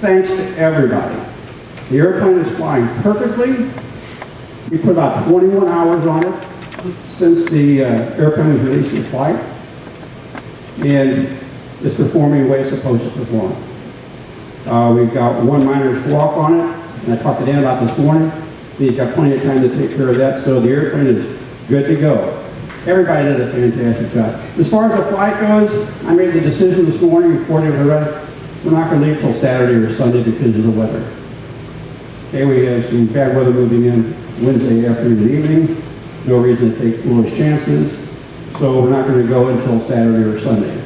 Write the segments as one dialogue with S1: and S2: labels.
S1: thanks to everybody. The airplane is flying perfectly. We put about 21 hours on it since the airplane was released for flight, and it's performing the way it's supposed to perform. We've got one minor squawk on it, and I talked to Dan about this morning. He's got plenty of time to take care of that, so the airplane is good to go. Everybody did a fantastic job. As far as the flight goes, I made the decision this morning, according to the rest, we're not going to leave till Saturday or Sunday because of the weather. Okay, we have some bad weather moving in Wednesday afternoon and evening. No reason to take foolish chances. So we're not going to go until Saturday or Sunday.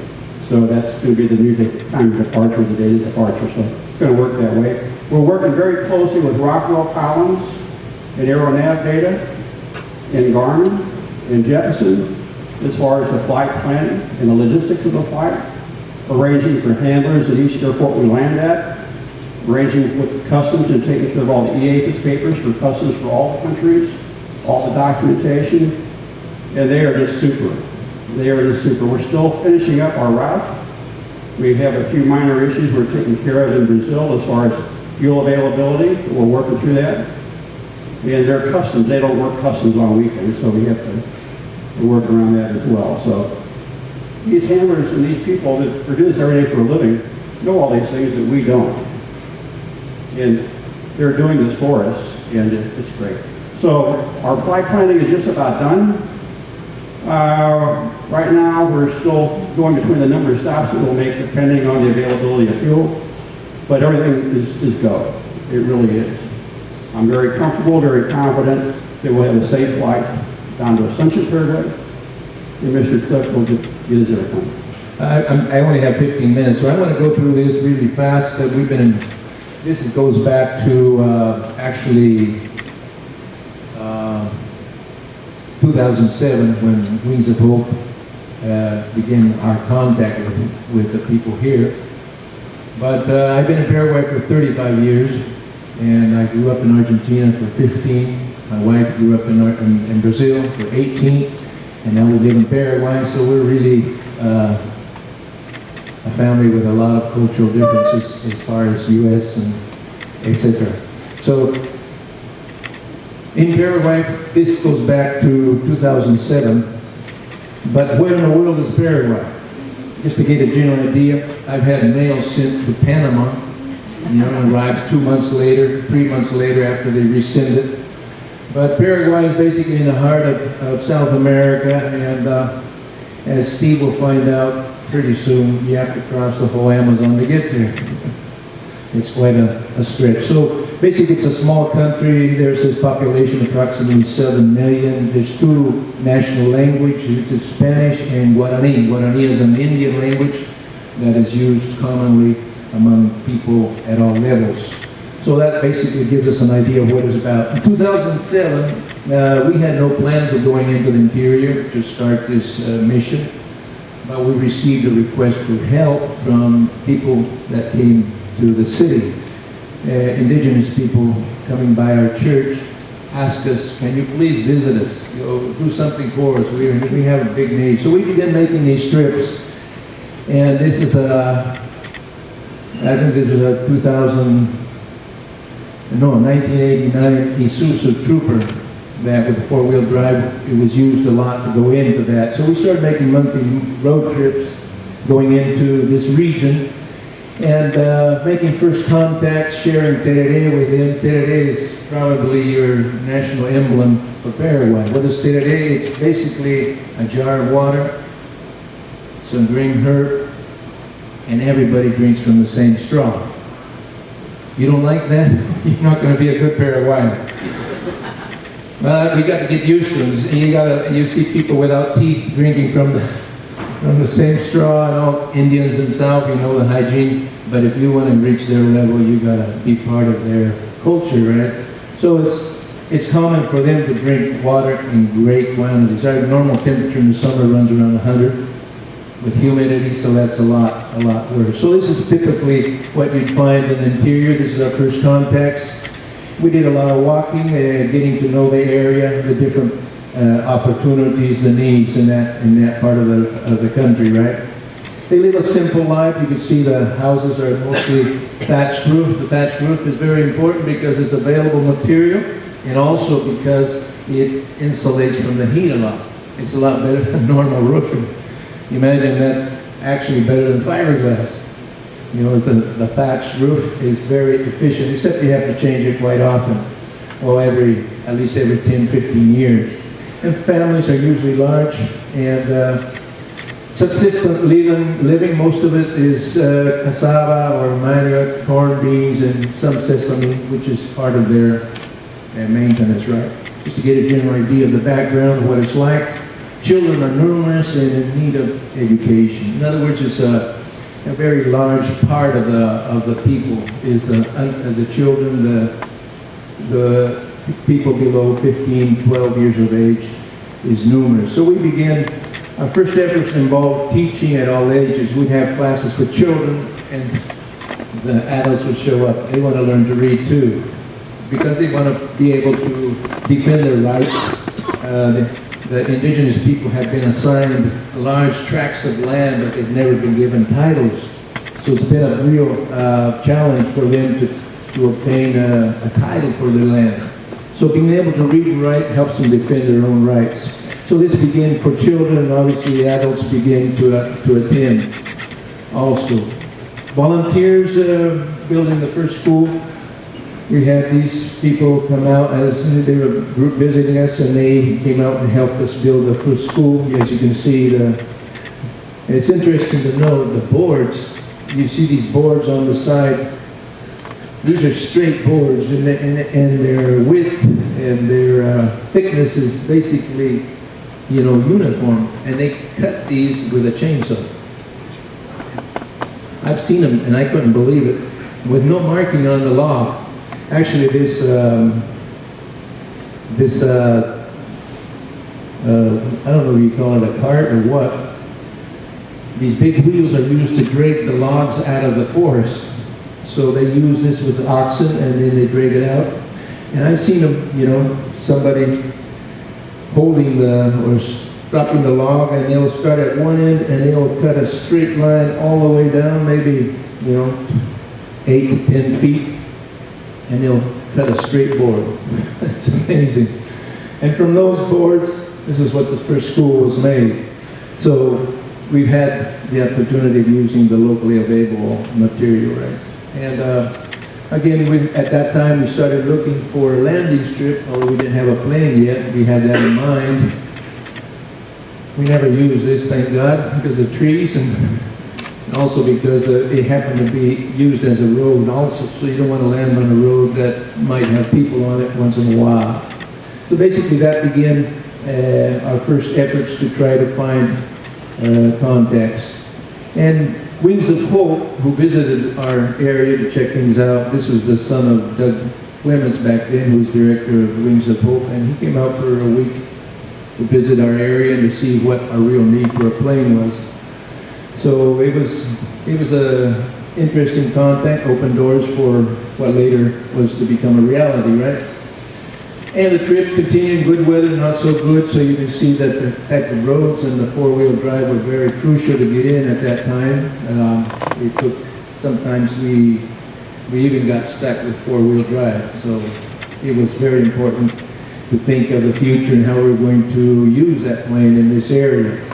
S1: So that's going to be the new time of departure, the date of departure. So it's going to work that way. We're working very closely with Rockwell Collins and Aero Nav data and Garmin and Jeppesen as far as the flight planning and the logistics of the flight, arranging for handlers at each airport we land at, arranging with customs and taking care of all the EAPIS papers for customs for all the countries, all the documentation, and they are just super. They are just super. We're still finishing up our route. We have a few minor issues we're taking care of in Brazil as far as fuel availability. We're working through that. And their customs, they don't work customs on weekends, so we have to work around that as well. So these handlers and these people that produce every day for a living know all these things that we don't. And they're doing this for us, and it's great. So our flight planning is just about done. Right now, we're still going between the number of stops that we'll make depending on the availability of fuel, but everything is go. It really is. I'm very comfortable, very confident that we'll have a safe flight down to Ascension, Paraguay, and Mr. Cook will get his airplane.
S2: I only have 15 minutes, so I want to go through this really fast. This goes back to actually 2007 when Wings of Hope began our contact with the people here. But I've been in Paraguay for 35 years, and I grew up in Argentina for 15. My wife grew up in Brazil for 18, and now we live in Paraguay, so we're really a family with a lot of cultural differences as far as U.S. and etc. So in Paraguay, this goes back to 2007, but where in the world is Paraguay? Just to get a general idea, I've had mail sent to Panama, and arrives 2 months later, 3 months later after they resend it. But Paraguay is basically in the heart of South America, and as Steve will find out pretty soon, you have to cross the whole Amazon to get there. It's quite a stretch. So basically it's a small country. There's this population approximately 7 million. There's two national languages, it's Spanish and Guarani. Guarani is an Indian language that is used commonly among people at all levels. So that basically gives us an idea of what it's about. In 2007, we had no plans of going into the interior to start this mission, but we received a request for help from people that came to the city. Indigenous people coming by our church asked us, can you please visit us, do something for us, we have a big need. So we began making these trips, and this is I think this was a 1989 Isuzu Trooper that with the four-wheel drive, it was used a lot to go into that. So we started making monthly road trips going into this region and making first contacts, sharing tereré with them. Tereré is probably your national emblem for Paraguay. What is tereré? It's basically a jar of water, some green herb, and everybody drinks from the same straw. You don't like that? You're not going to be a good Paraguayan. Well, we got to get used to them. You see people without teeth drinking from the same straw, and all Indians in South, you know the hygiene. But if you want to reach their level, you got to be part of their culture, right? So it's common for them to drink water in great quantities. Our normal temperature in the summer runs around 100 with humidity, so that's a lot worse. So this is typically what you'd find in the interior. This is our first contacts. We did a lot of walking, getting to know the area, the different opportunities, the needs in that part of the country, right? They live a simple life. You can see the houses are mostly thatched roof. The thatched roof is very important because it's available material and also because it insulates from the heat a lot. It's a lot better than normal roofing. Imagine that actually better than fiberglass. You know, the thatched roof is very efficient, except you have to change it quite often. Well, at least every 10, 15 years. And families are usually large, and subsistent living, most of it is cassava or manioc, corn, beans, and some sesame, which is part of their maintenance, right? Just to get a general idea of the background, what it's like. Children are numerous and in need of education. In other words, it's a very large part of the people is the children, the people below 15, 12 years of age is numerous. So we began, our first efforts involved teaching at all ages. We'd have classes for children and the adults would show up. They want to learn to read too, because they want to be able to defend their rights. The indigenous people have been assigned large tracts of land, but they've never been given titles. So it's been a real challenge for them to obtain a title for their land. So being able to read and write helps them defend their own rights. So this began for children, and obviously adults begin to attend also. Volunteers building the first school. We had these people come out as they were group visiting us, and they came out and helped us build the first school. As you can see, it's interesting to know the boards. You see these boards on the side. These are straight boards, and their width and their thickness is basically, you know, uniform. And they cut these with a chainsaw. I've seen them, and I couldn't believe it, with no marking on the log. Actually, this I don't know if you call it a cart or what. These big wheels are used to drag the logs out of the forest. So they use this with the oxen, and then they drag it out. And I've seen them, you know, somebody holding or stopping the log, and they'll start at one end, and they'll cut a straight line all the way down, maybe, you know, 8 to 10 feet. And they'll cut a straight board. It's amazing. And from those boards, this is what the first school was made. So we've had the opportunity of using the locally available material, right? And again, at that time, we started looking for a landing strip, although we didn't have a plane yet. We had that in mind. We never used this, thank God, because of trees, and also because it happened to be used as a road also, so you don't want to land on a road that might have people on it once in a while. So basically that began our first efforts to try to find contacts. And Wings of Hope, who visited our area to check things out, this was the son of Doug Clements back then, who was director of Wings of Hope, and he came out for a week to visit our area and to see what our real need for a plane was. So it was a interesting contact, opened doors for what later was to become a reality, right? And the trip continued, good weather, not so good, so you can see that the type of roads and the four-wheel drive were very crucial to get in at that time. Sometimes we even got stuck with four-wheel drive, so it was very important to think of the future and how we were going to use that plane in this area.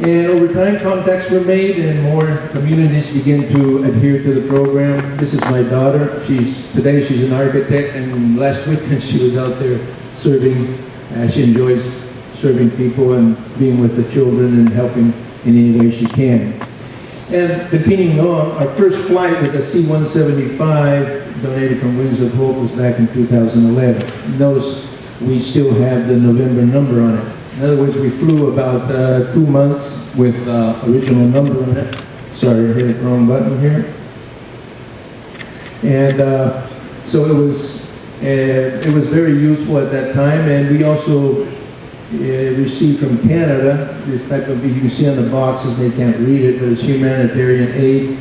S2: And over time, contacts were made and more communities began to adhere to the program. This is my daughter. Today she's an architect, and last weekend she was out there serving. She enjoys serving people and being with the children and helping in any way she can. And continuing on, our first flight with a C-175 donated from Wings of Hope was back in 2011. Notice we still have the November number on it. In other words, we flew about 2 months with original number on it. Sorry, I hit the wrong button here. And so it was very useful at that time. And we also received from Canada this type of, you can see on the boxes, they can't read it, but it's humanitarian aid.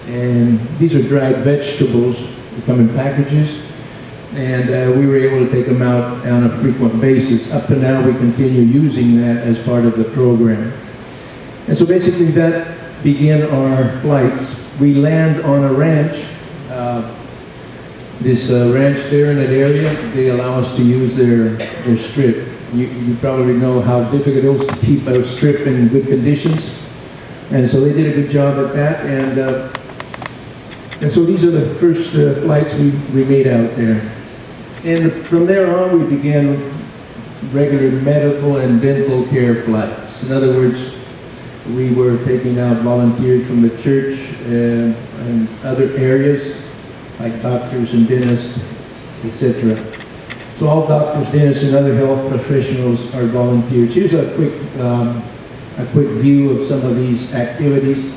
S2: And these are dried vegetables that come in packages. And we were able to take them out on a frequent basis. Up to now, we continue using that as part of the program. And so basically that begin our flights. We land on a ranch. This ranch there in that area, they allow us to use their strip. You probably know how difficult it is to keep a strip in good conditions. And so they did a good job at that. And so these are the first flights we made out there. And from there on, we began regular medical and dental care flights. In other words, we were taking out volunteers from the church and other areas, like doctors and dentists, etc. So all doctors, dentists, and other health professionals are volunteers. Here's a quick view of some of these activities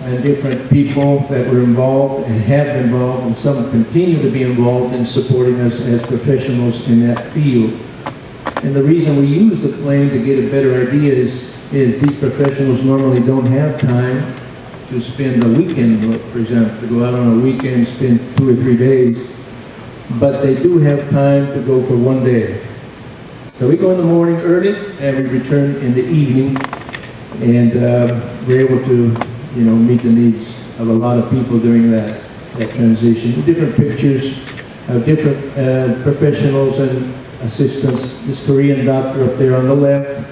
S2: and different people that were involved and have been involved, and some continue to be involved in supporting us as professionals in that field. And the reason we use the plane to get a better idea is these professionals normally don't have time to spend a weekend, for example, to go out on a weekend, spend 2 or 3 days, but they do have time to go for 1 day. So we go in the morning early and we return in the evening, and we're able to, meet the needs of a lot of people during that transition. Different pictures of different professionals and assistants. This Korean doctor up there on the left.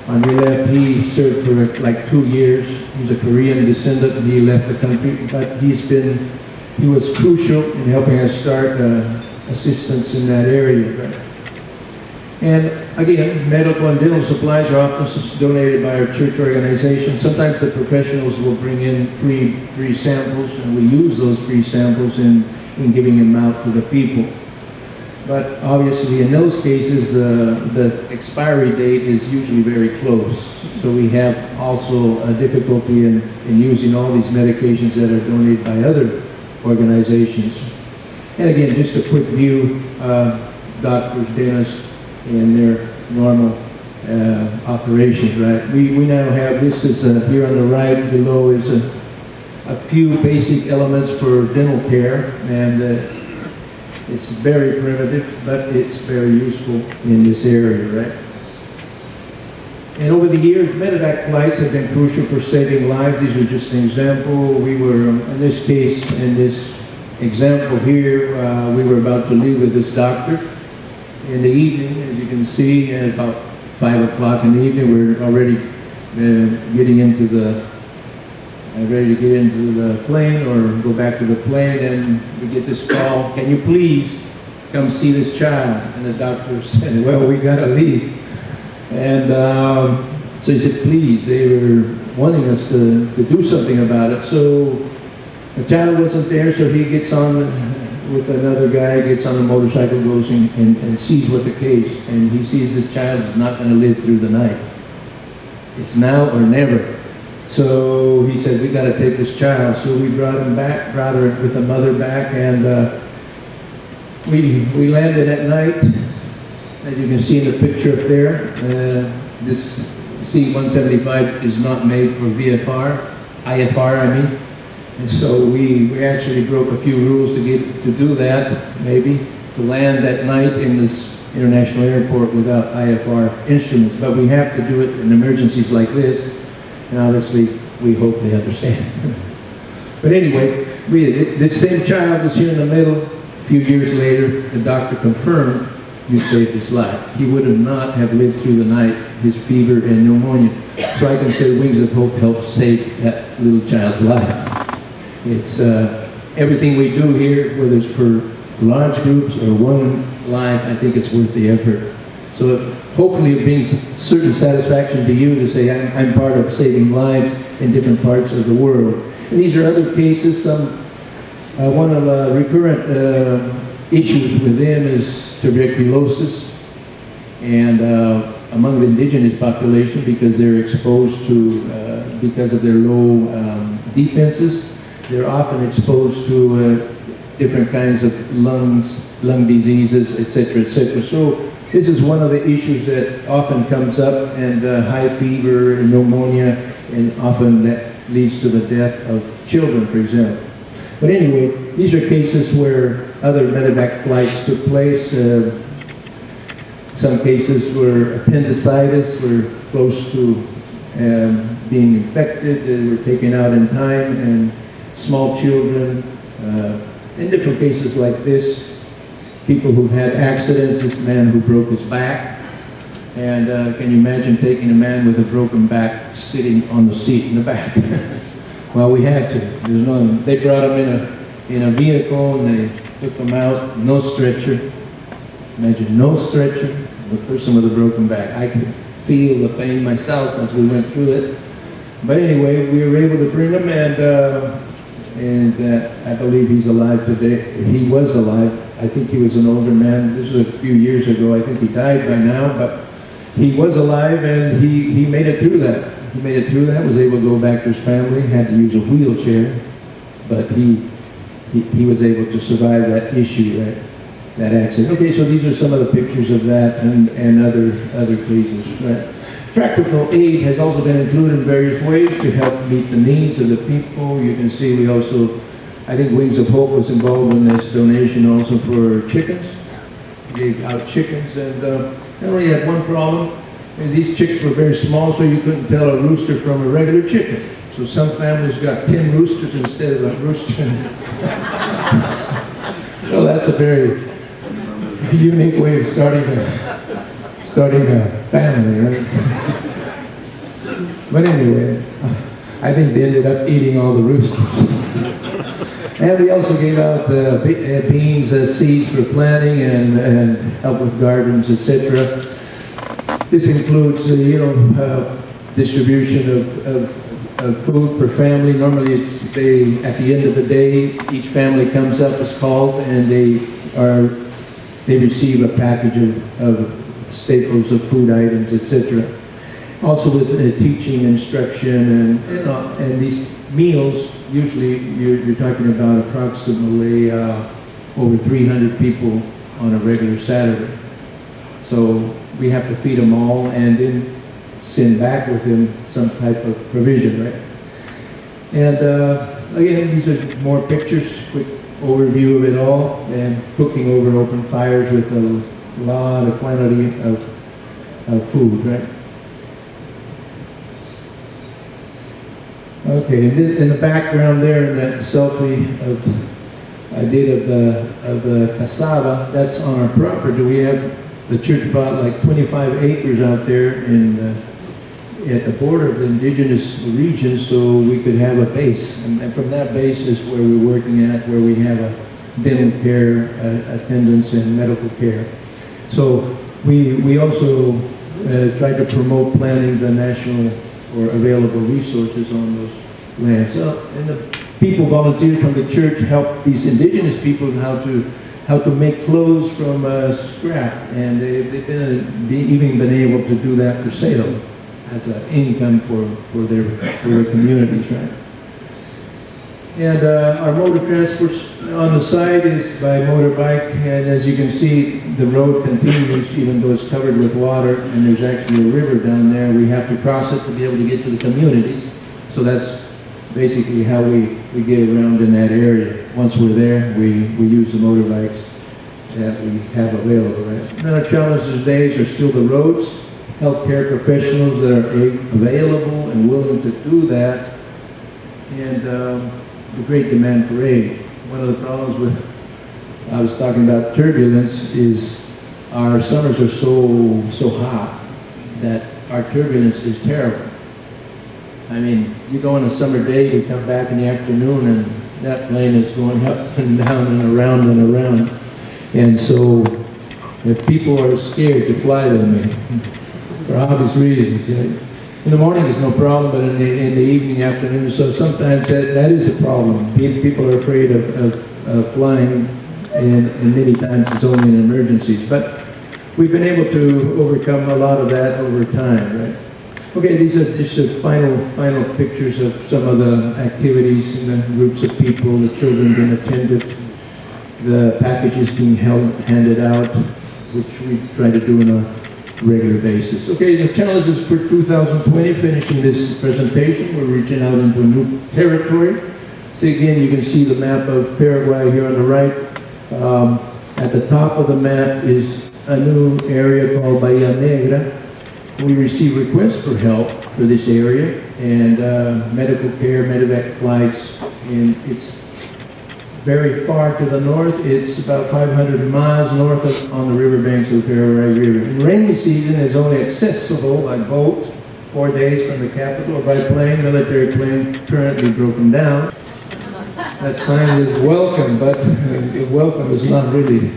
S2: On your left, he served for like 2 years. He's a Korean descendant, and he left the country, but he was crucial in helping us start assistance in that area. Right? And again, medical and dental supplies are often donated by our church organization. Sometimes the professionals will bring in free samples, and we use those free samples in giving them out to the people. But obviously, in those cases, the expiry date is usually very close. So we have also a difficulty in using all these medications that are donated by other organizations. And again, just a quick view, doctors, dentists, and their normal operations, right? We now have, this is here on the right below is a few basic elements for dental care, and it's very primitive, but it's very useful in this area, right? And over the years, medevac flights have been crucial for saving lives. These are just an example. We were, in this case, in this example here, we were about to leave with this doctor. In the evening, as you can see, at about 5 o'clock in the evening, we're already ready to get into the plane or go back to the plane, and we get this call, can you please come see this child? And the doctor said, well, we gotta leave. And so he said, please, they were wanting us to do something about it. So the child wasn't there, so he gets on with another guy, gets on a motorcycle, goes and sees what the case, and he sees this child is not gonna live through the night. It's now or never. So he said, we got to take this child. So we brought her with the mother back, and we landed at night. As you can see in the picture up there, this C-175 is not made for IFR, I mean. And so we actually broke a few rules to do that, maybe, to land at night in this international airport without IFR instruments. But we have to do it in emergencies like this. And obviously, we hope they understand. But anyway, this same child was here in the middle. A few years later, the doctor confirmed you saved his life. He would not have lived through the night, his fever and pneumonia. So I can say Wings of Hope helped save that little child's life. It's everything we do here, whether it's for large groups or one life, I think it's worth the effort. So hopefully it brings certain satisfaction to you to say, I'm part of saving lives in different parts of the world. And these are other cases. One of the recurrent issues with them is tuberculosis, and among the indigenous population, because they're exposed to, because of their low defenses, they're often exposed to different kinds of lung diseases, etc., etc. So this is one of the issues that often comes up, and high fever and pneumonia, and often that leads to the death of children, for example. But anyway, these are cases where other medevac flights took place. Some cases where appendicitis were close to being infected, they were taken out in time, and small children. In different cases like this, people who've had accidents, this man who broke his back. And can you imagine taking a man with a broken back sitting on the seat in the back? Well, we had to. They brought him in a vehicle and they took him out, no stretcher. Imagine no stretcher, the person with a broken back. I could feel the pain myself as we went through it. But anyway, we were able to bring him, and I believe he's alive today. He was alive. I think he was an older man. This was a few years ago. I think he died by now, but he was alive, and he made it through that. He made it through that, was able to go back to his family, had to use a wheelchair, but he was able to survive that issue, right? That accident. Okay, so these are some of the pictures of that and other cases, right? Practical aid has also been included in various ways to help meet the needs of the people. You can see we also, I think Wings of Hope was involved in this donation also for chickens. We gave out chickens, and I only had one problem. And these chicks were very small, so you couldn't tell a rooster from a regular chicken. So some families got 10 roosters instead of a rooster. So that's a very unique way of starting a family, right? But anyway, I think they ended up eating all the roosters. And we also gave out beans, seeds for planting and help with gardens, etc. This includes, distribution of food per family. Normally, at the end of the day, each family comes up, is called, and they receive a package of staples of food items, etc. Also with teaching, instruction, and these meals. Usually, you're talking about approximately over 300 people on a regular Saturday. So we have to feed them all and then send back with them some type of provision, right? And again, these are more pictures, quick overview of it all, and cooking over open fires with a lot of quantity of food, right? Okay, in the background there, in that selfie I did of the cassava, that's on our property. We have, the church bought like 25 acres out there at the border of the indigenous region, so we could have a base. And from that base is where we're working at, where we have a dental care, attendance, and medical care. So we also try to promote planning the national or available resources on those lands. And the people volunteered from the church help these indigenous people how to make clothes from scrap, and they've even been able to do that for sale as an income for their communities, right? And our mode of transport on the side is by motorbike, and as you can see, the road continues even though it's covered with water, and there's actually a river down there. We have to cross it to be able to get to the communities. So that's basically how we get around in that area. Once we're there, we use the motorbikes that we have available, right? Another challenge these days are still the roads. Healthcare professionals that are available and willing to do that, and the great demand for aid. One of the problems I was talking about turbulence, is our summers are so hot that our turbulence is terrible. I mean, you go on a summer day, you come back in the afternoon, and that plane is going up and down and around and around. And so, if people are scared to fly with me, for obvious reasons, in the morning it's no problem, but in the evening, afternoon, so sometimes that is a problem. People are afraid of flying, and many times it's only in emergencies. But we've been able to overcome a lot of that over time, right? Okay, these are just the final pictures of some of the activities and the groups of people, the children being attended, the packages being handed out, which we try to do on a regular basis. Okay, the challenges for 2020, finishing this presentation, we're reaching out into a new territory. So again, you can see the map of Paraguay here on the right. At the top of the map is a new area called Bahia Negra. We receive requests for help for this area, and medical care, medevac flights, and it's very far to the north. It's about 500 miles north on the riverbanks of the Paraguay River. In rainy season, it's only accessible by boat, 4 days from the capital, or by plane, military plane, currently broken down. That sign is welcome, but welcome is not really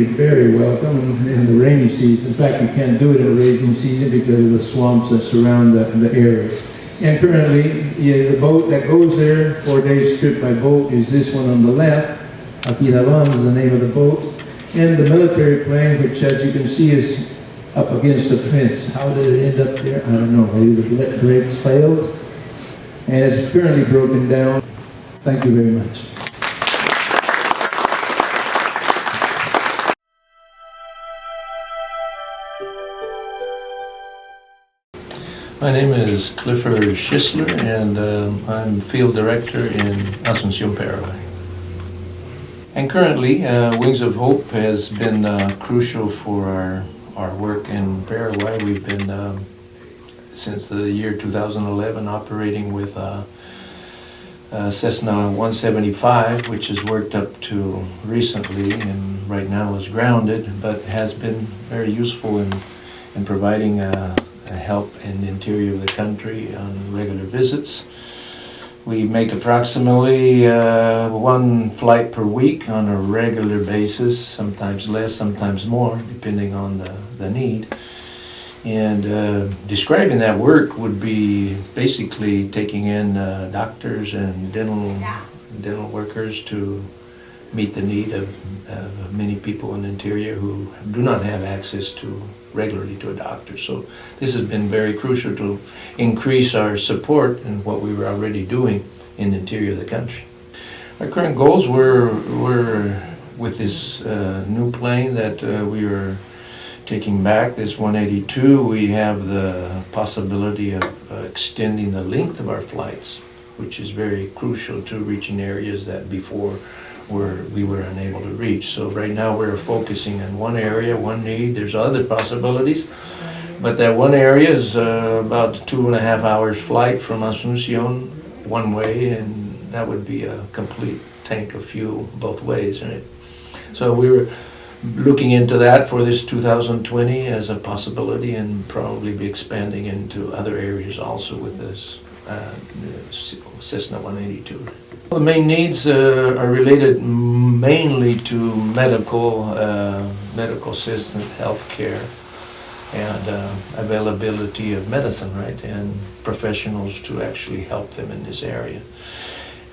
S2: very welcome in the rainy season. In fact, you can't do it in the rainy season because of the swamps that surround the area. And currently, the boat that goes there, 4 days trip by boat, is this one on the left. Aquidaban is the name of the boat. And the military plane, which as you can see is up against the fence. How did it end up there? I don't know. Maybe the brakes failed. And it's currently broken down. Thank you very much.
S3: My name is Clifford Schisler, and I'm Field Director in Asunción, Paraguay. And currently, Wings of Hope has been crucial for our work in Paraguay. We've been, since the year 2011, operating with Cessna 175, which has worked up to recently and right now is grounded, but has been very useful in providing help in the interior of the country on regular visits. We make approximately 1 flight per week on a regular basis, sometimes less, sometimes more, depending on the need. And describing that work would be basically taking in doctors and dental workers to meet the need of many people in the interior who do not have access to regularly to a doctor. So this has been very crucial to increase our support in what we were already doing in the interior of the country. Our current goals were with this new plane that we are taking back, this 182, we have the possibility of extending the length of our flights, which is very crucial to reaching areas that before we were unable to reach. So right now we're focusing on one area, one need. There's other possibilities, but that one area is about 2.5 hours flight from Asunción one way, and that would be a complete tank of fuel both ways, right? So we were looking into that for this 2020 as a possibility, and probably be expanding into other areas also with this Cessna 182. The main needs are related mainly to medical assistant, health care, and availability of medicine, right, and professionals to actually help them in this area.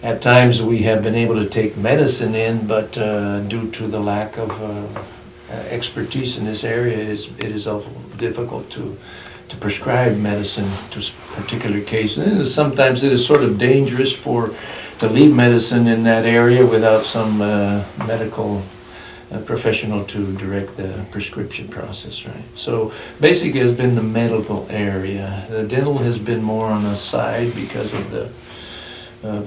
S3: At times we have been able to take medicine in, but due to the lack of expertise in this area, it is also difficult to prescribe medicine to particular cases. And sometimes it is sort of dangerous to leave medicine in that area without some medical professional to direct the prescription process, right? So basically it's been the medical area. The dental has been more on the side because of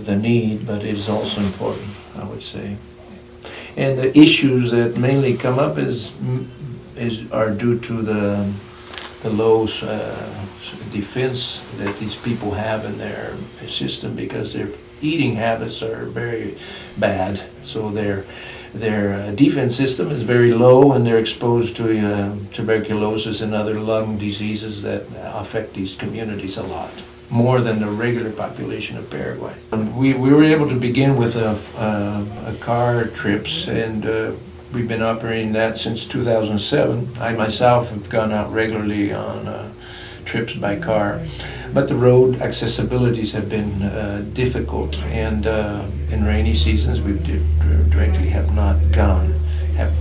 S3: the need, but it is also important, I would say. And the issues that mainly come up are due to the low defense that these people have in their system, because their eating habits are very bad. So their defense system is very low, and they're exposed to tuberculosis and other lung diseases that affect these communities a lot, more than the regular population of Paraguay. We were able to begin with a car trips, and we've been operating that since 2007. I myself have gone out regularly on trips by car, but the road accessibilities have been difficult, and in rainy seasons we directly have not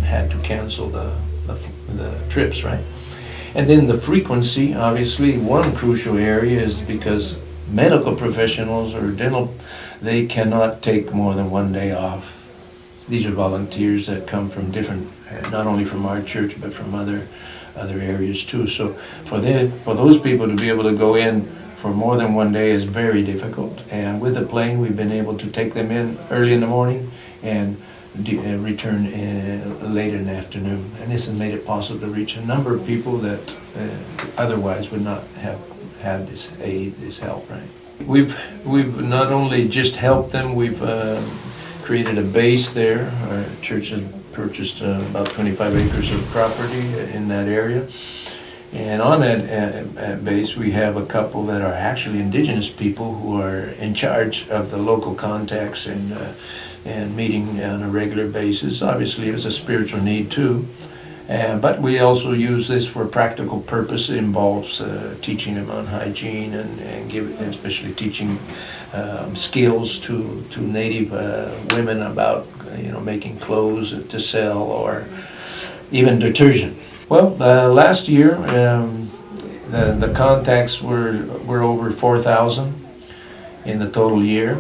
S3: had to cancel the trips, right? And then the frequency, obviously, one crucial area is because medical professionals or dental, they cannot take more than 1 day off. These are volunteers that come from different, not only from our church, but from other areas too. So for those people to be able to go in for more than 1 day is very difficult. And with the plane, we've been able to take them in early in the morning and return late in the afternoon. And this has made it possible to reach a number of people that otherwise would not have had this aid, this help, right? We've not only just helped them, we've created a base there. Our church has purchased about 25 acres of property in that area. And on that base, we have a couple that are actually indigenous people who are in charge of the local contacts and meeting on a regular basis. Obviously, it was a spiritual need too. But we also use this for practical purpose. It involves teaching them on hygiene and especially teaching skills to Native women about making clothes to sell or even detergent. Well, last year the contacts were over 4,000 in the total year,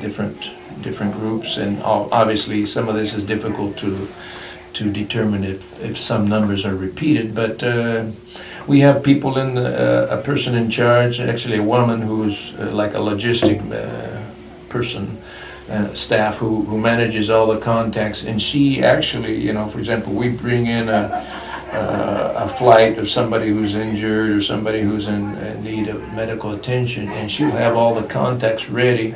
S3: different groups, and obviously some of this is difficult to determine if some numbers are repeated, but we have people a person in charge, actually a woman who's like a logistic person, staff who manages all the contacts, and she actually, for example, we bring in a flight of somebody who's injured or somebody who's in need of medical attention, and she'll have all the contacts ready.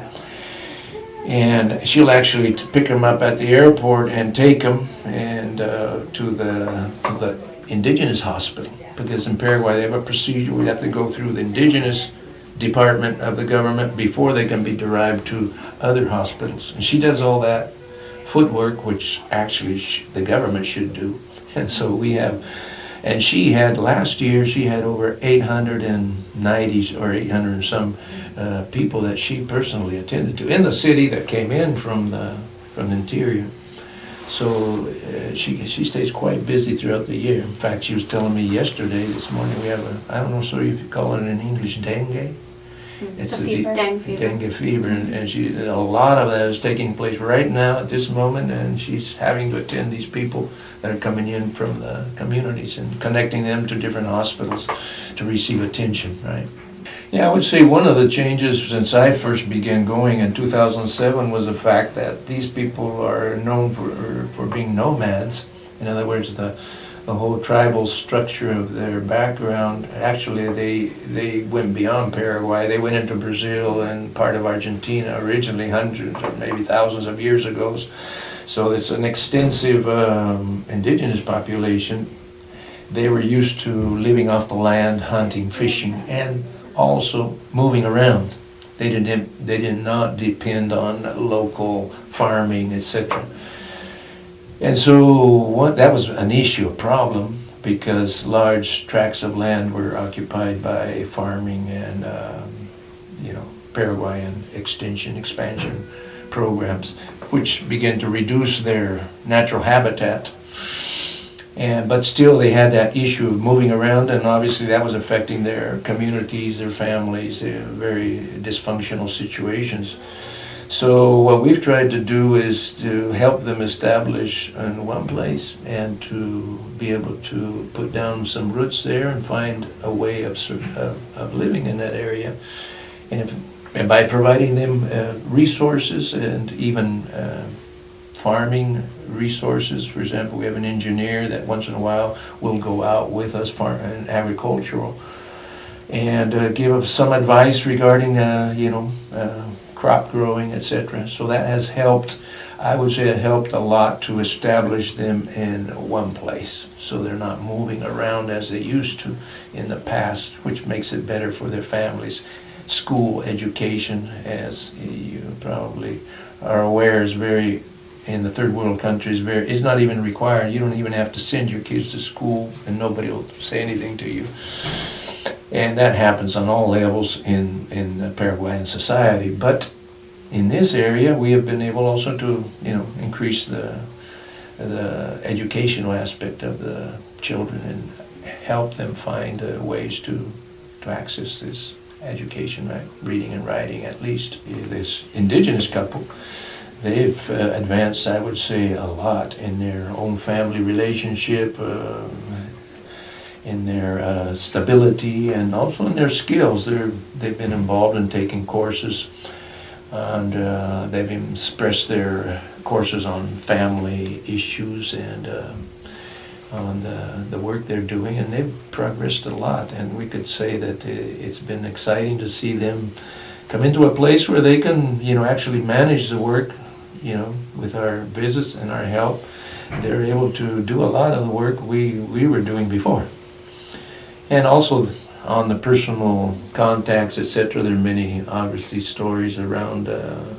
S3: And she'll actually pick them up at the airport and take them to the indigenous hospital, because in Paraguay they have a procedure. We have to go through the indigenous department of the government before they can be derived to other hospitals. And she does all that footwork, which actually the government should do. And so we have, and she had last year, she had over 890 or 800 and some people that she personally attended to in the city that came in from the interior. So she stays quite busy throughout the year. In fact, she was telling me this morning, we have I don't know, sorry if you call it in English, dengue. It's a dengue fever, and a lot of that is taking place right now at this moment, and she's having to attend these people that are coming in from the communities and connecting them to different hospitals to receive attention, right? Yeah, I would say one of the changes since I first began going in 2007 was the fact that these people are known for being nomads. In other words, the whole tribal structure of their background, actually they went beyond Paraguay. They went into Brazil and part of Argentina originally, hundreds or maybe thousands of years ago. So it's an extensive indigenous population. They were used to living off the land, hunting, fishing, and also moving around. They did not depend on local farming, etc. And so that was an issue, a problem, because large tracts of land were occupied by farming and Paraguayan expansion programs, which began to reduce their natural habitat. But still they had that issue of moving around, and obviously that was affecting their communities, their families, their very dysfunctional situations. So what we've tried to do is to help them establish in one place and to be able to put down some roots there and find a way of living in that area. And by providing them resources and even farming resources. For example, we have an engineer that once in a while will go out with us, and agricultural, and give us some advice regarding, crop growing, etc. So that has helped. I would say it helped a lot to establish them in one place, so they're not moving around as they used to in the past, which makes it better for their families. School education, as you probably are aware, is very, in the third world countries, is not even required. You don't even have to send your kids to school, and nobody will say anything to you. And that happens on all levels in the Paraguayan society. But in this area, we have been able also to, increase the educational aspect of the children and help them find ways to access this education, right? Reading and writing, at least. This indigenous couple, they've advanced, I would say, a lot in their own family relationship, in their stability, and also in their skills. They've been involved in taking courses And they've expressed their courses on family issues and on the work they're doing, and they've progressed a lot. And we could say that it's been exciting to see them come into a place where they can, actually manage the work, with our visits and our help. They're able to do a lot of the work we were doing before. And also on the personal contacts, etc., there are many, obviously, stories around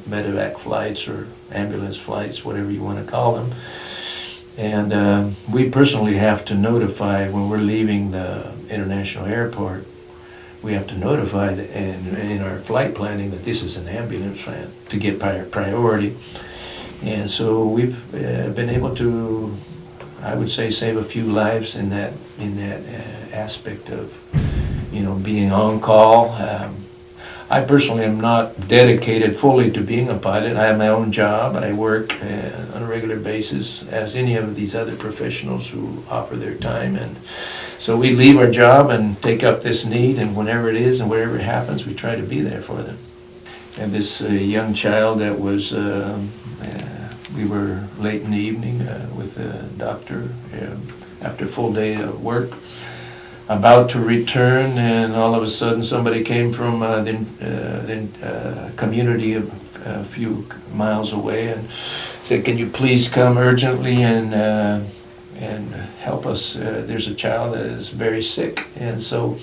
S3: medevac flights or ambulance flights, whatever you want to call them. And we personally have to notify when we're leaving the international airport. We have to notify in our flight planning that this is an ambulance flight to get priority. And so we've been able to, I would say, save a few lives in that aspect of, being on call. I personally am not dedicated fully to being a pilot. I have my own job. I work on a regular basis as any of these other professionals who offer their time. And so we leave our job and take up this need, and whenever it is and wherever it happens, we try to be there for them. And this young child that was, we were late in the evening with the doctor after a full day of work, about to return, and all of a sudden somebody came from the community a few miles away and said, "Can you please come urgently and help us? There's a child that is very sick." And so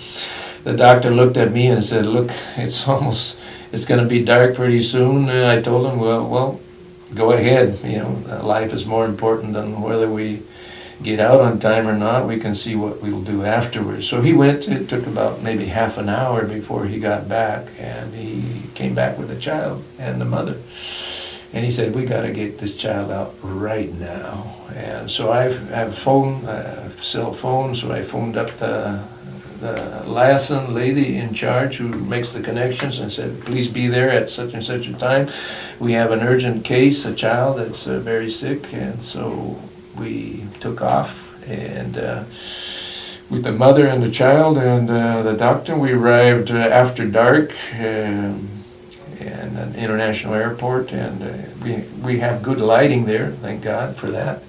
S3: the doctor looked at me and said, "Look, it's going to be dark pretty soon." I told him, well, go ahead. Life is more important than whether we get out on time or not. We can see what we'll do afterwards. So he went. It took about maybe half an hour before he got back, and he came back with the child and the mother. And he said, "We got to get this child out right now." And so I have a cell phone, so I phoned up the liaison lady in charge who makes the connections and said, "Please be there at such and such a time. We have an urgent case, a child that's very sick." And so we took off, and with the mother and the child and the doctor, we arrived after dark in an international airport, and we have good lighting there, thank God for that.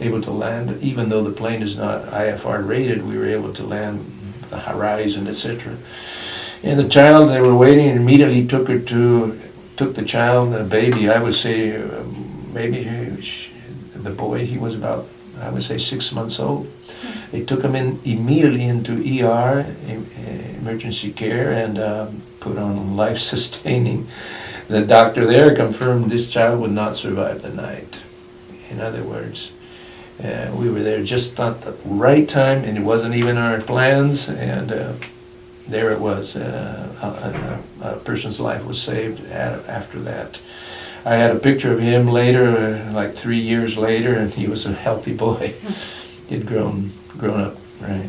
S3: Able to land, even though the plane is not IFR rated, we were able to land the horizon, etc. And the child, they were waiting, and immediately took the child, the baby, I would say maybe the boy, he was about, I would say, 6 months old. They took him immediately into ER, emergency care, and put on life-sustaining. The doctor there confirmed this child would not survive the night. In other words, we were there just at the right time, and it wasn't even our plans, and there it was. A person's life was saved after that. I had a picture of him later, like 3 years later, and he was a healthy boy. He'd grown up, right?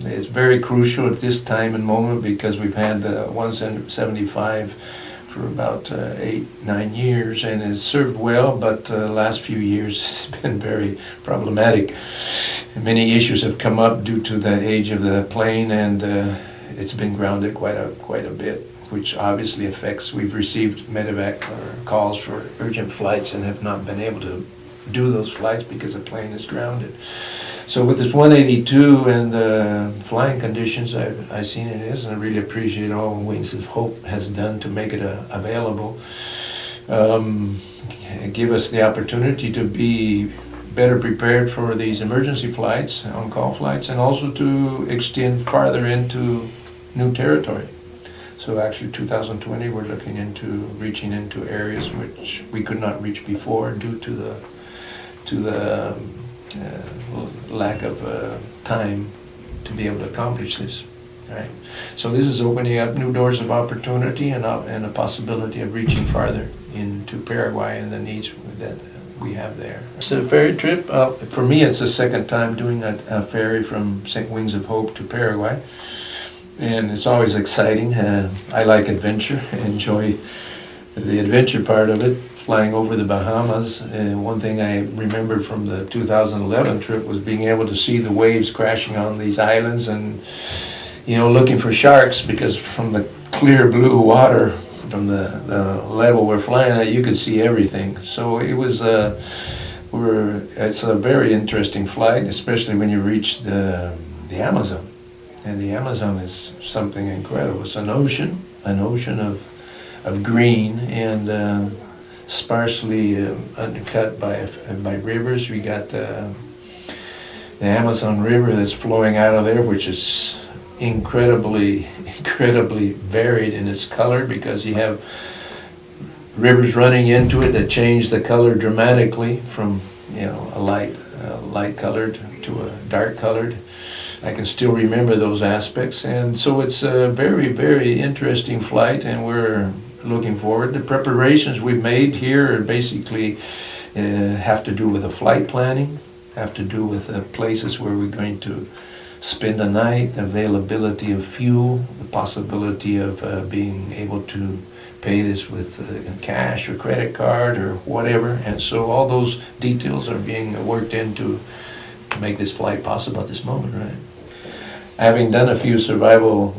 S3: It's very crucial at this time and moment because we've had the 175 for about 8-9 years, and it's served well, but the last few years it's been very problematic. Many issues have come up due to the age of the plane, and it's been grounded quite a bit, which obviously affects. We've received medevac calls for urgent flights and have not been able to do those flights because the plane is grounded. So with this 182 and the flying conditions I've seen it is, and I really appreciate all Wings of Hope has done to make it available. Give us the opportunity to be better prepared for these emergency flights, on-call flights, and also to extend farther into new territory. So actually 2020 we're looking into reaching into areas which we could not reach before due to the lack of time to be able to accomplish this. Right. So this is opening up new doors of opportunity and a possibility of reaching farther into Paraguay and the needs that we have there. It's a ferry trip. For me, it's the second time doing a ferry from St. Wings of Hope to Paraguay. And it's always exciting. I like adventure, enjoy the adventure part of it, flying over the Bahamas. One thing I remembered from the 2011 trip was being able to see the waves crashing on these islands and, looking for sharks, because from the clear blue water, the level we're flying at, you could see everything. So it was it's a very interesting flight, especially when you reach the Amazon. And the Amazon is something incredible. It's an ocean of green and sparsely undercut by rivers. We got the Amazon River that's flowing out of there, which is incredibly varied in its color, because you have rivers running into it that change the color dramatically from, you know, a light colored to a dark colored. I can still remember those aspects, and so it's a very interesting flight, and we're looking forward. The preparations we've made here are basically have to do with the flight planning, have to do with the places where we're going to spend the night, the availability of fuel, the possibility of being able to pay this with cash or credit card or whatever. And so all those details are being worked into to make this flight possible at this moment, right? Having done a few survival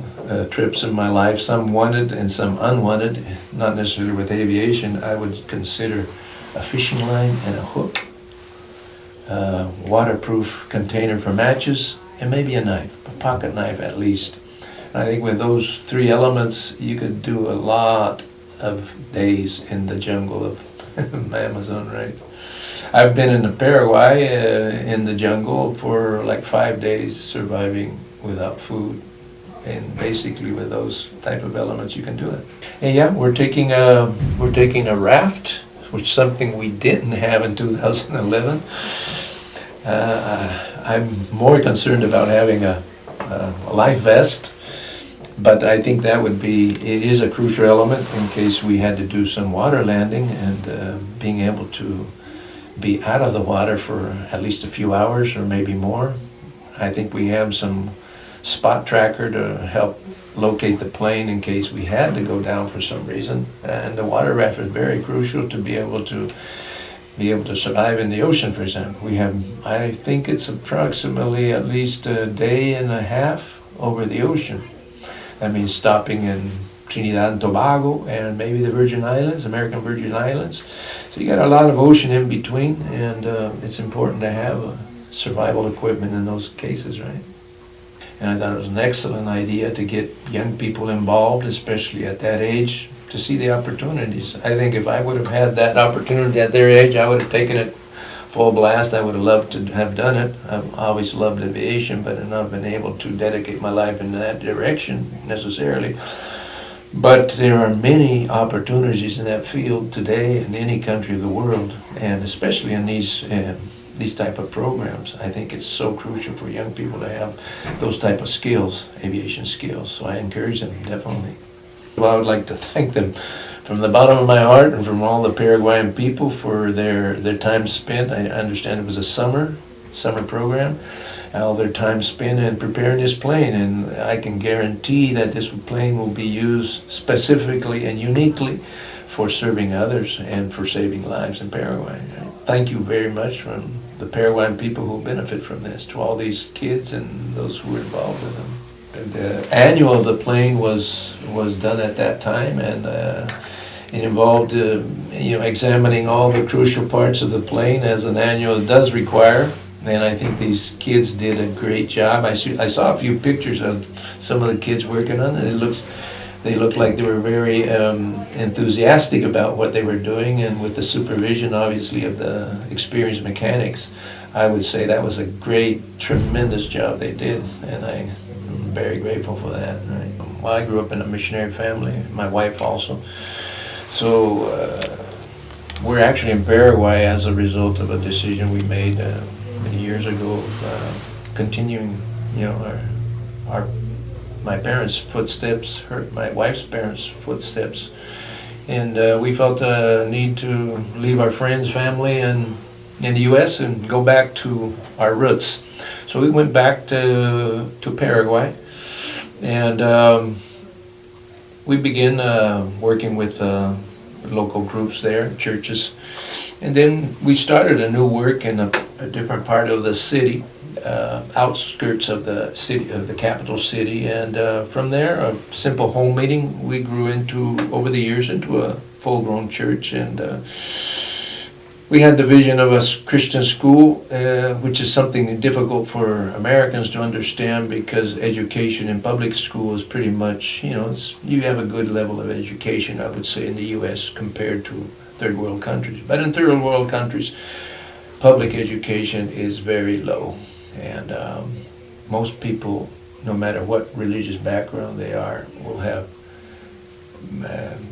S3: trips in my life, some wanted and some unwanted, not necessarily with aviation, I would consider a fishing line and a hook, waterproof container for matches, and maybe a knife, a pocket knife at least. And I think with those three elements, you could do a lot of days in the jungle of Amazon, right? I've been in the Paraguay in the jungle for like 5 days, surviving without food, and basically with those type of elements you can do it. And yeah, we're taking a raft, which is something we didn't have in 2011. I'm more concerned about having a life vest, but I think that it is a crucial element in case we had to do some water landing, and being able to be out of the water for at least a few hours or maybe more. I think we have some spot tracker to help locate the plane in case we had to go down for some reason. And the water raft is very crucial to be able to survive in the ocean, for example. We have, I think it's approximately at least a day and a half over the ocean. That means stopping in Trinidad and Tobago and maybe the Virgin Islands, American Virgin Islands. So you got a lot of ocean in between, and it's important to have survival equipment in those cases, right? And I thought it was an excellent idea to get young people involved, especially at that age, to see the opportunities. I think if I would have had that opportunity at their age, I would have taken it full blast. I would have loved to have done it. I've always loved aviation, but I've not been able to dedicate my life in that direction necessarily. But there are many opportunities in that field today in any country of the world, and especially in these type of programs. I think it's so crucial for young people to have those type of skills, aviation skills. So I encourage them, definitely. Well, I would like to thank them from the bottom of my heart and from all the Paraguayan people for their time spent. I understand it was a summer program. All their time spent in preparing this plane, and I can guarantee that this plane will be used specifically and uniquely for serving others and for saving lives in Paraguay. Thank you very much from the Paraguayan people who benefit from this, to all these kids and those who were involved with them. The annual of the plane was done at that time, and it involved examining all the crucial parts of the plane, as an annual does require. And I think these kids did a great job. I saw a few pictures of some of the kids working on it. They looked like they were very enthusiastic about what they were doing, and with the supervision, obviously, of the experienced mechanics, I would say that was a great, tremendous job they did, and I'm very grateful for that. Right? Well, I grew up in a missionary family, my wife also. So we're actually in Paraguay as a result of a decision we made many years ago of continuing, my parents' footsteps, my wife's parents' footsteps, and we felt a need to leave our friends, family, and in the U.S. and go back to our roots. So we went back to Paraguay, and we began working with local groups there, churches, and then we started a new work in a different part of the city, outskirts of the city, of the capital city, and from there, a simple home meeting, we grew into, over the years, into a full-grown church, and we had the vision of a Christian school, which is something difficult for Americans to understand because education in public school is pretty much, you have a good level of education, I would say, in the U.S. compared to third world countries. But in third world countries, public education is very low. And most people, no matter what religious background they are, will have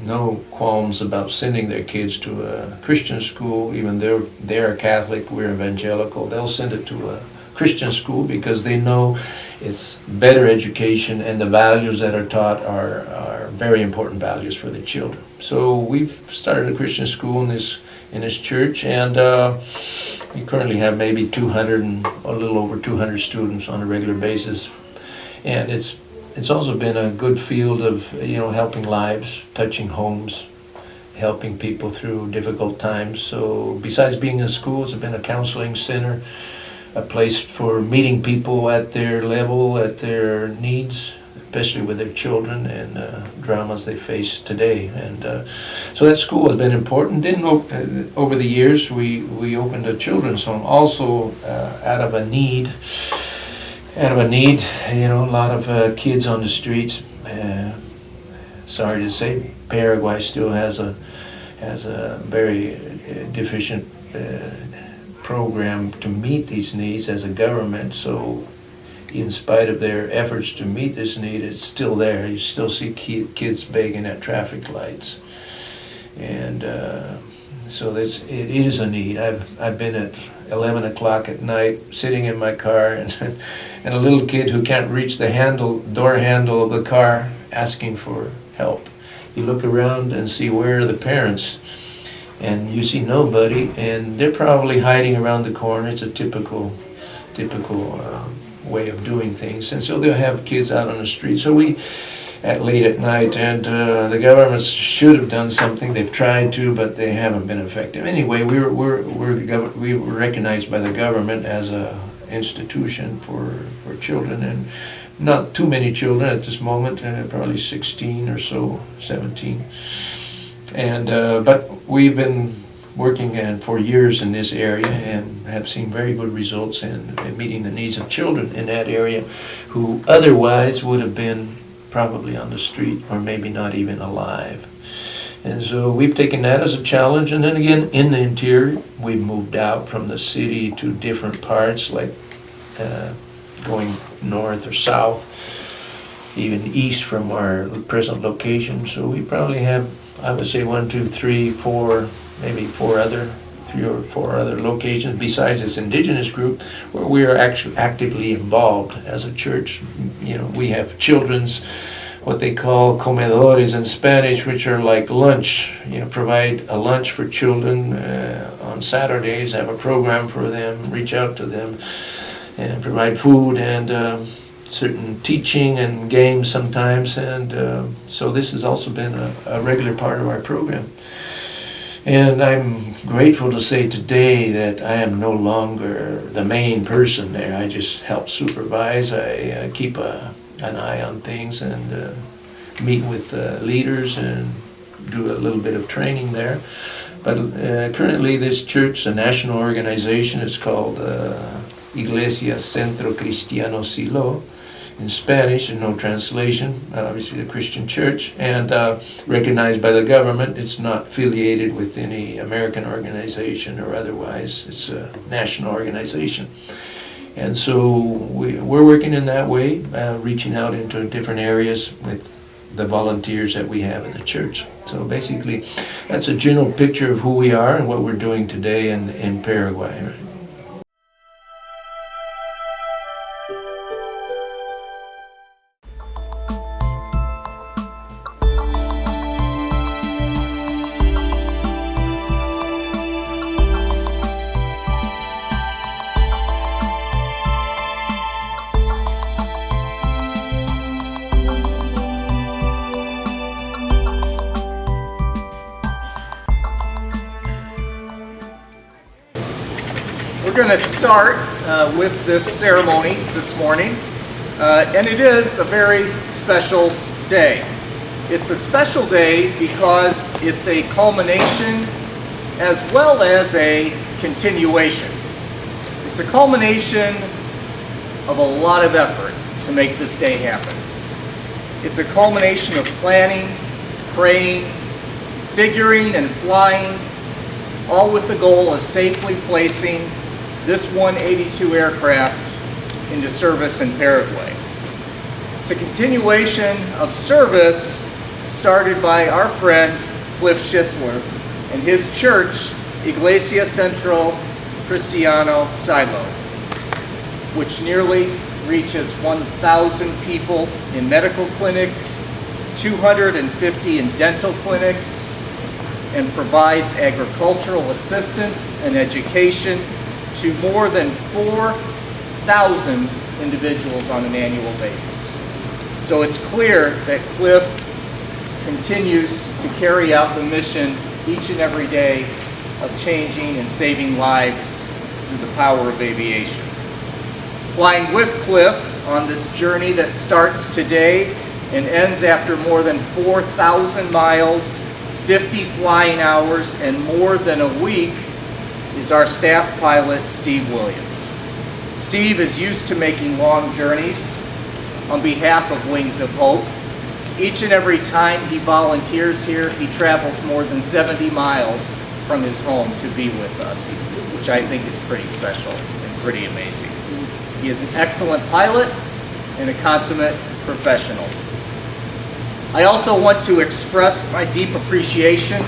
S3: no qualms about sending their kids to a Christian school. Even though they're Catholic, we're evangelical, they'll send it to a Christian school because they know it's better education, and the values that are taught are very important values for the children. So we've started a Christian school in this church, and we currently have maybe 200 and a little over 200 students on a regular basis, and it's also been a good field of helping lives, touching homes, helping people through difficult times. So besides being a school, it's been a counseling center, a place for meeting people at their level, at their needs, especially with their children and dramas they face today. And so that school has been important. Then over the years, we opened a children's home, also out of a need. A lot of kids on the streets. Sorry to say, Paraguay still has a very deficient program to meet these needs as a government. So in spite of their efforts to meet this need, it's still there. You still see kids begging at traffic lights. And so it is a need. I've been at 11 o'clock at night sitting in my car and a little kid who can't reach the door handle of the car asking for help. You look around and see where are the parents, and you see nobody, and they're probably hiding around the corner. It's a typical way of doing things, and so they'll have kids out on the street. So we late at night, and the governments should have done something. They've tried to, but they haven't been effective. Anyway, we were recognized by the government as a institution for children, and not too many children at this moment, probably 16 or so, 17. And but we've been working for years in this area and have seen very good results in meeting the needs of children in that area who otherwise would have been probably on the street or maybe not even alive. And so we've taken that as a challenge, and then again in the interior we've moved out from the city to different parts, like going north or south, even east from our present location. So we probably have, I would say, 1, 2, 3, 4, maybe 3 or 4 other locations besides this indigenous group where we are actually actively involved as a church. We have children's, what they call comedores in Spanish, which are like lunch. Provide a lunch for children on Saturdays, have a program for them, reach out to them and provide food and certain teaching and games sometimes. And so this has also been a regular part of our program. And I'm grateful to say today that I am no longer the main person there. I just help supervise. I keep an eye on things and meet with leaders and do a little bit of training there. But currently this church, a national organization, is called Iglesia Centro Cristiano Silo. In Spanish, and no translation, obviously a Christian church, and recognized by the government. It's not affiliated with any American organization or otherwise. It's a national organization. And so we're working in that way, reaching out into different areas with the volunteers that we have in the church. So basically, that's a general picture of who we are and what we're doing today in Paraguay.
S4: We're going to start with this ceremony this morning, and it is a very special day. It's a special day because it's a culmination as well as a continuation. It's a culmination of a lot of effort to make this day happen. It's a culmination of planning, praying, figuring, and flying, all with the goal of safely placing this 182 aircraft into service in Paraguay. It's a continuation of service started by our friend Cliff Schisler and his church, Iglesia Central Cristiano Silo, which nearly reaches 1,000 people in medical clinics, 250 in dental clinics, and provides agricultural assistance and education to more than 4,000 individuals on an annual basis. So it's clear that Cliff continues to carry out the mission each and every day of changing and saving lives through the power of aviation. Flying with Cliff on this journey that starts today and ends after more than 4,000 miles, 50 flying hours, and more than a week is our staff pilot, Steve Williams. Steve is used to making long journeys on behalf of Wings of Hope. Each and every time he volunteers here, he travels more than 70 miles from his home to be with us, which I think is pretty special and pretty amazing. He is an excellent pilot and a consummate professional. I also want to express my deep appreciation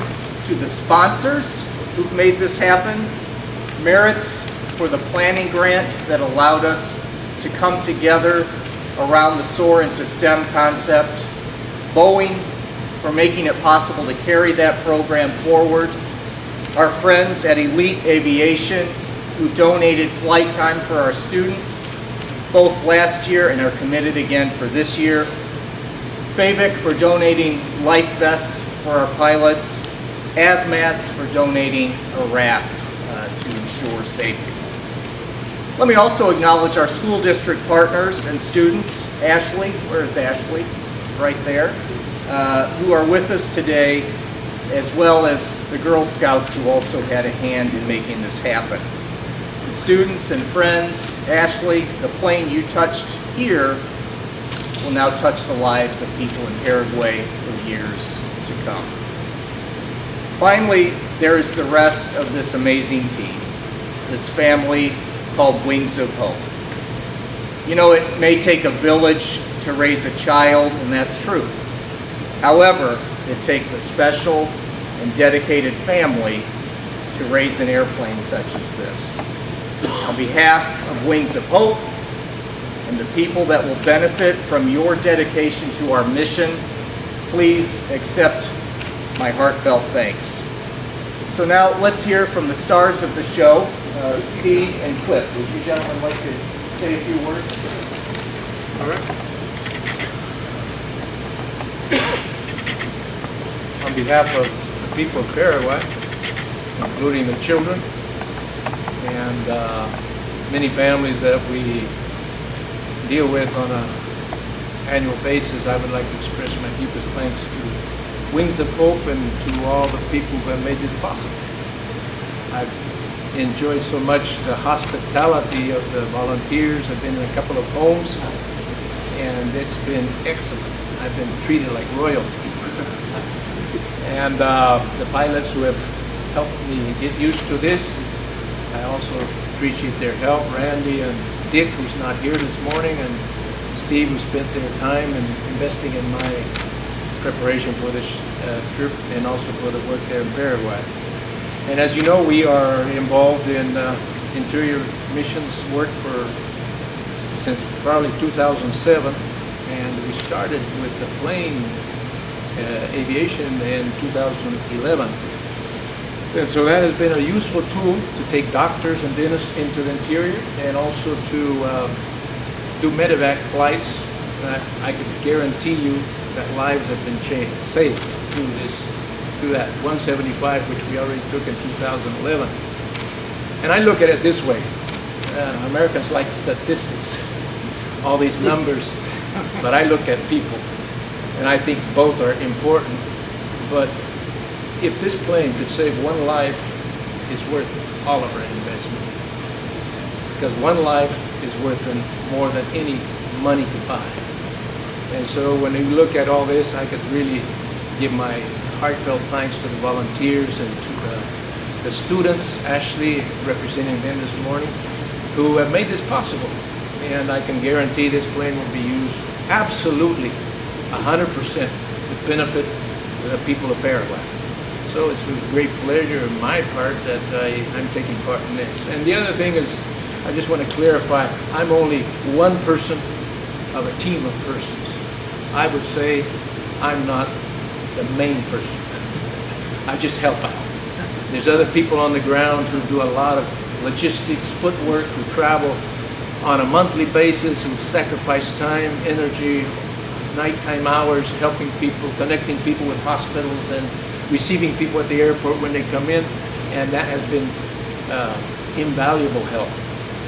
S4: to the sponsors who've made this happen. Merits for the planning grant that allowed us to come together around the Soar Into STEM concept. Boeing for making it possible to carry that program forward. Our friends at Elite Aviation who donated flight time for our students, both last year and are committed again for this year. FAVIC for donating life vests for our pilots. AVMATS for donating a raft to ensure safety. Let me also acknowledge our school district partners and students. Ashley, where is Ashley? Right there, who are with us today, as well as the Girl Scouts who also had a hand in making this happen. The students and friends, Ashley, the plane you touched here will now touch the lives of people in Paraguay for years to come. Finally, there is the rest of this amazing team, this family called Wings of Hope. You know, it may take a village to raise a child, and that's true. However, it takes a special and dedicated family to raise an airplane such as this. On behalf of Wings of Hope and the people that will benefit from your dedication to our mission, please accept my heartfelt thanks. So now let's hear from the stars of the show, Steve and Cliff. Would you gentlemen like to say a few words?
S5: All right. On behalf of the people of Paraguay, including the children and many families that we deal with on an annual basis, I would like to express my deepest thanks to Wings of Hope and to all the people who have made this possible. I've enjoyed so much the hospitality of the volunteers. I've been in a couple of homes, and it's been excellent. I've been treated like royalty. And the pilots who have helped me get used to this, I also appreciate their help. Randy and Dick, who's not here this morning, and Steve, who spent their time in investing in my preparation for this trip, and also for the work there in Paraguay. And as you know, we are involved in interior missions work since probably 2007, and we started with the plane aviation in 2011. And so that has been a useful tool to take doctors and dentists into the interior, and also to do medevac flights. I can guarantee you that lives have been saved through that 175, which we already took in 2011. And I look at it this way. Americans like statistics, all these numbers, but I look at people, and I think both are important. But if this plane could save one life, it's worth all of our investment. Because one life is worth more than any money could buy. And so when you look at all this, I could really give my heartfelt thanks to the volunteers and to the students, Ashley representing them this morning, who have made this possible. And I can guarantee this plane will be used absolutely 100% to benefit the people of Paraguay. So it's with great pleasure on my part that I'm taking part in this. And the other thing is, I just want to clarify, I'm only one person of a team of persons. I would say I'm not the main person. I just help out. There's other people on the ground who do a lot of logistics, footwork, who travel on a monthly basis, who sacrifice time, energy, nighttime hours, helping people, connecting people with hospitals, and receiving people at the airport when they come in, and that has been invaluable help.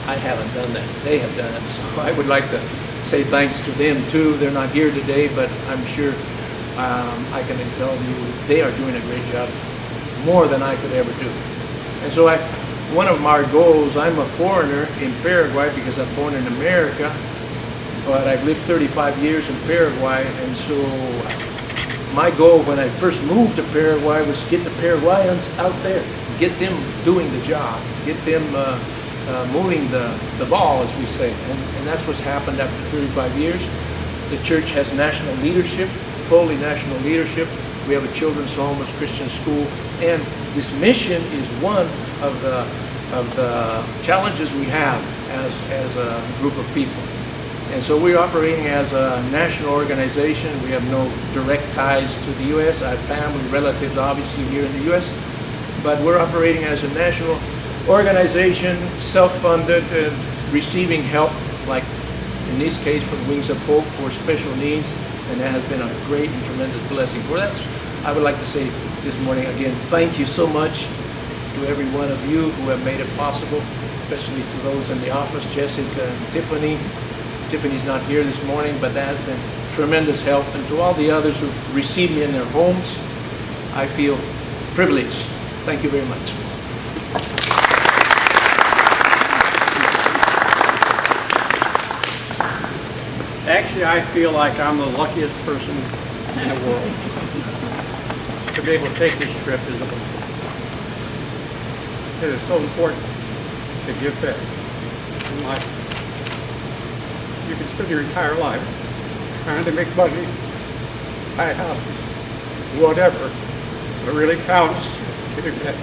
S5: I haven't done that. They have done it. So I would like to say thanks to them too. They're not here today, but I'm sure I can tell you they are doing a great job, more than I could ever do. And so one of our goals, I'm a foreigner in Paraguay because I'm born in America, but I've lived 35 years in Paraguay, and so my goal when I first moved to Paraguay was to get the Paraguayans out there, get them doing the job, get them moving the ball, as we say. And that's what's happened after 35 years. The church has national leadership, fully national leadership. We have a children's home, a Christian school, and this mission is one of the challenges we have as a group of people. And so we're operating as a national organization. We have no direct ties to the U.S. I have family, relatives, obviously, here in the U.S. But we're operating as a national organization, self-funded, receiving help, like in this case from Wings of Hope for special needs. And that has been a great and tremendous blessing for us. I would like to say this morning again, thank you so much to every one of you who have made it possible, especially to those in the office, Jessica and Tiffany. Tiffany's not here this morning, but that has been tremendous help. And to all the others who've received me in their homes, I feel privileged. Thank you very much.
S1: Actually, I feel like I'm the luckiest person in the world to be able to take this trip as a whole. It is so important to give back in life. You can spend your entire life trying to make money, buy houses, whatever. What really counts is giving back.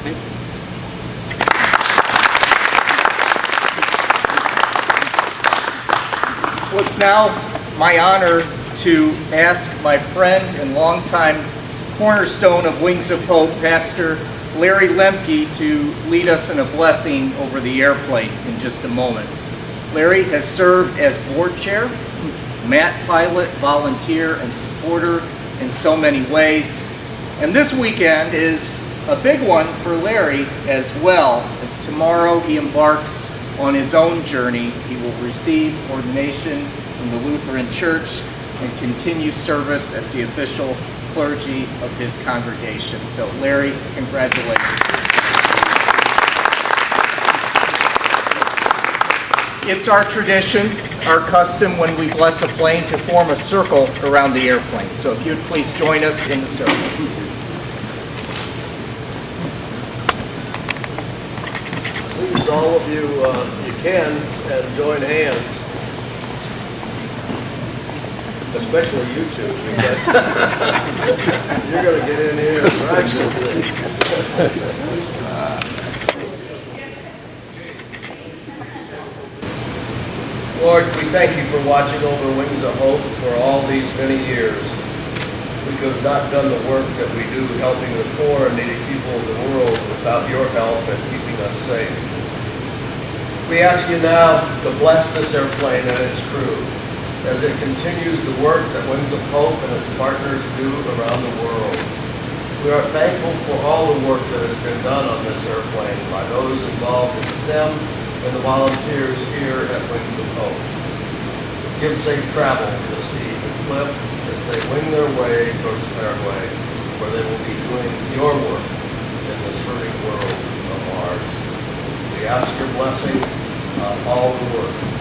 S1: Thank you.
S4: Well, it's now my honor to ask my friend and longtime cornerstone of Wings of Hope, Pastor Larry Lemke, to lead us in a blessing over the airplane in just a moment. Larry has served as board chair, mat pilot, volunteer, and supporter in so many ways. And this weekend is a big one for Larry as well, as tomorrow he embarks on his own journey. He will receive ordination in the Lutheran Church and continue service as the official clergy of his congregation. So Larry, congratulations. It's our tradition, our custom when we bless a plane to form a circle around the airplane. So if you'd please join us in the circle.
S6: Please, all of you, you can, and join hands. Especially you two, because you're going to get in here and rock this thing. Lord, we thank you for watching over Wings of Hope for all these many years. We could have not done the work that we do helping the poor and needy people of the world without your help and keeping us safe. We ask you now to bless this airplane and its crew as it continues the work that Wings of Hope and its partners do around the world. We are thankful for all the work that has been done on this airplane by those involved in STEM and the volunteers here at Wings of Hope. Give safe travel to Steve and Cliff as they wing their way towards Paraguay, where they will be doing your work in this hurting world of ours. We ask your blessing on all the work